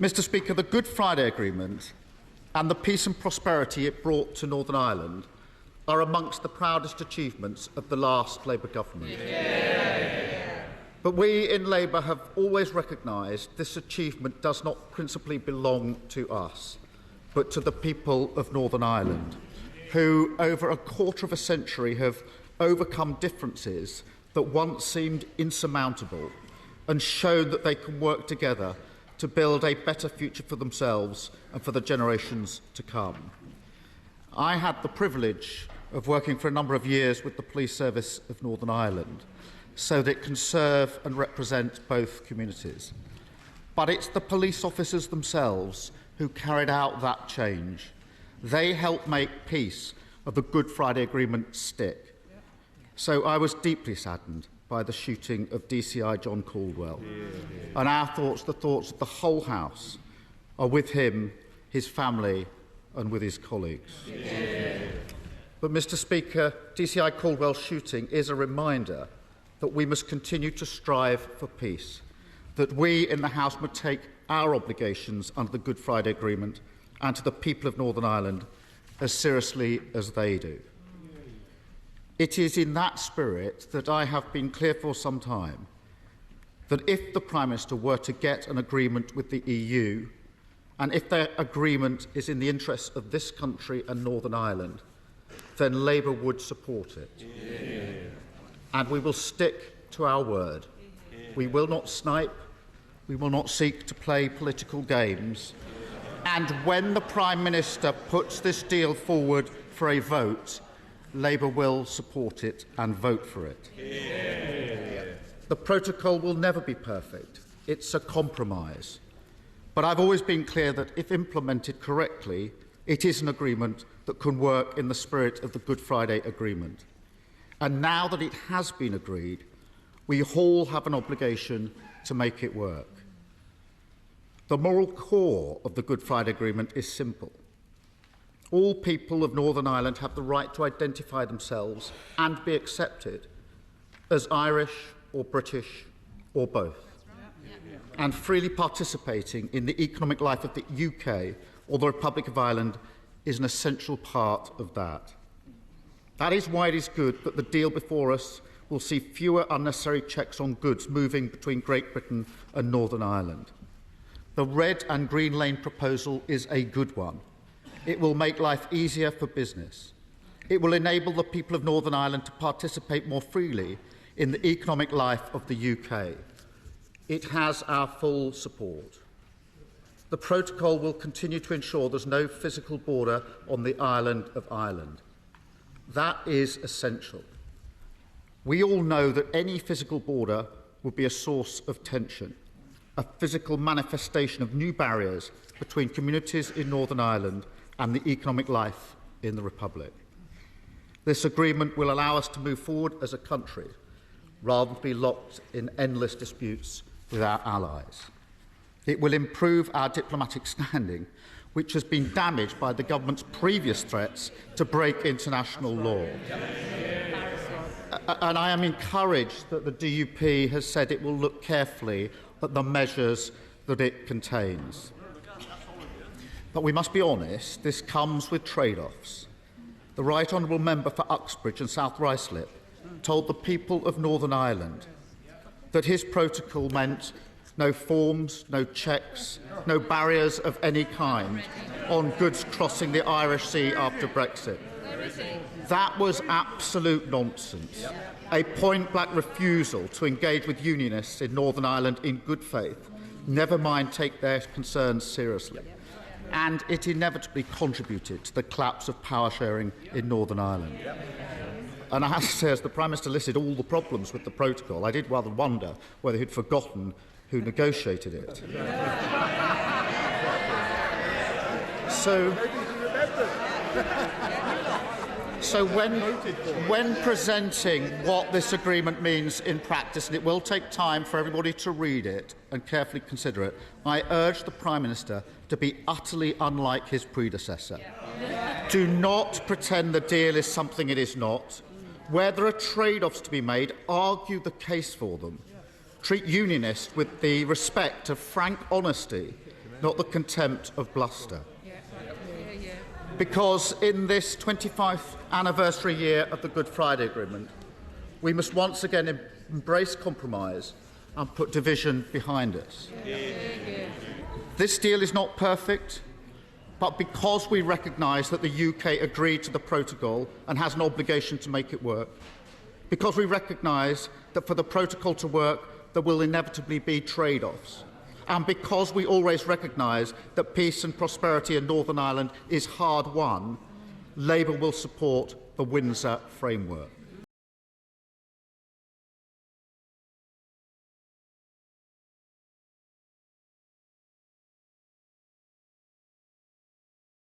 Mr Speaker, the Good Friday Agreement and the peace and prosperity it brought to Northern Ireland are amongst the proudest achievements of the last Labour government. But we in Labour have always recognised this achievement does not principally belong to us, but to the people of Northern Ireland, who over a quarter of a century have overcome differences that once seemed insurmountable and shown that they can work together to build a better future for themselves and for the generations to come. I had the privilege of working for a number of years with the Police Service of Northern Ireland so that it can serve and represent both communities. But it's the police officers themselves who carried out that change. They helped make peace of the Good Friday Agreement stick. So I was deeply saddened by the shooting of DCI John Caldwell. And our thoughts, the thoughts of the whole House, are with him, his family and with his colleagues. But, Mr Speaker, DCI Caldwell's shooting is a reminder that we must continue to strive for peace, that we in the House must take our obligations under the Good Friday Agreement and to the people of Northern Ireland as seriously as they do. It is in that spirit that I have been clear for some time that if the Prime Minister were to get an agreement with the EU, and if their agreement is in the interests of this country and Northern Ireland, then Labour would support it. And we will stick to our word. We will not snipe. We will not seek to play political games. And when the Prime Minister puts this deal forward for a vote, Labour will support it and vote for it. The protocol will never be perfect. It's a compromise. But I've always been clear that if implemented correctly, it is an agreement that can work in the spirit of the Good Friday Agreement. And now that it has been agreed, we all have an obligation to make it work. The moral core of the Good Friday Agreement is simple. All people of Northern Ireland have the right to identify themselves and be accepted as Irish or British or both, and freely participating in the economic life of the UK or the Republic of Ireland is an essential part of that. That is why it is good that the deal before us will see fewer unnecessary checks on goods moving between Great Britain and Northern Ireland. The Red and Green Lane proposal is a good one. It will make life easier for business. It will enable the people of Northern Ireland to participate more freely in the economic life of the UK. It has our full support. The protocol will continue to ensure there's no physical border on the island of Ireland. That is essential. We all know that any physical border would be a source of tension, a physical manifestation of new barriers between communities in Northern Ireland and the economic life in the Republic. This agreement will allow us to move forward as a country rather than be locked in endless disputes with our allies. It will improve our diplomatic standing, which has been damaged by the government's previous threats to break international law. And I am encouraged that the DUP has said it will look carefully at the measures that it contains. But we must be honest, this comes with trade-offs. The Right Honourable Member for Uxbridge and South Ruislip told the people of Northern Ireland that his protocol meant no forms, no checks, no barriers of any kind on goods crossing the Irish Sea after Brexit. That was absolute nonsense. A point-blank refusal to engage with unionists in Northern Ireland in good faith, never mind take their concerns seriously. And it inevitably contributed to the collapse of power sharing in Northern Ireland. And I have to say, as the Prime Minister listed all the problems with the protocol, I did rather wonder whether he'd forgotten who negotiated it. So when presenting what this agreement means in practice, and it will take time for everybody to read it and carefully consider it, I urge the Prime Minister to be utterly unlike his predecessor. Do not pretend the deal is something it is not. Where there are trade-offs to be made, argue the case for them. Treat unionists with the respect of frank honesty not the contempt of bluster. Because in this 25th anniversary year of the Good Friday Agreement, we must once again embrace compromise and put division behind us. This deal is not perfect, but because we recognise that the UK agreed to the protocol and has an obligation to make it work, because we recognise that for the protocol to work there will inevitably be trade-offs, and because we always recognise that peace and prosperity in Northern Ireland is hard won, Labour will support the Windsor framework.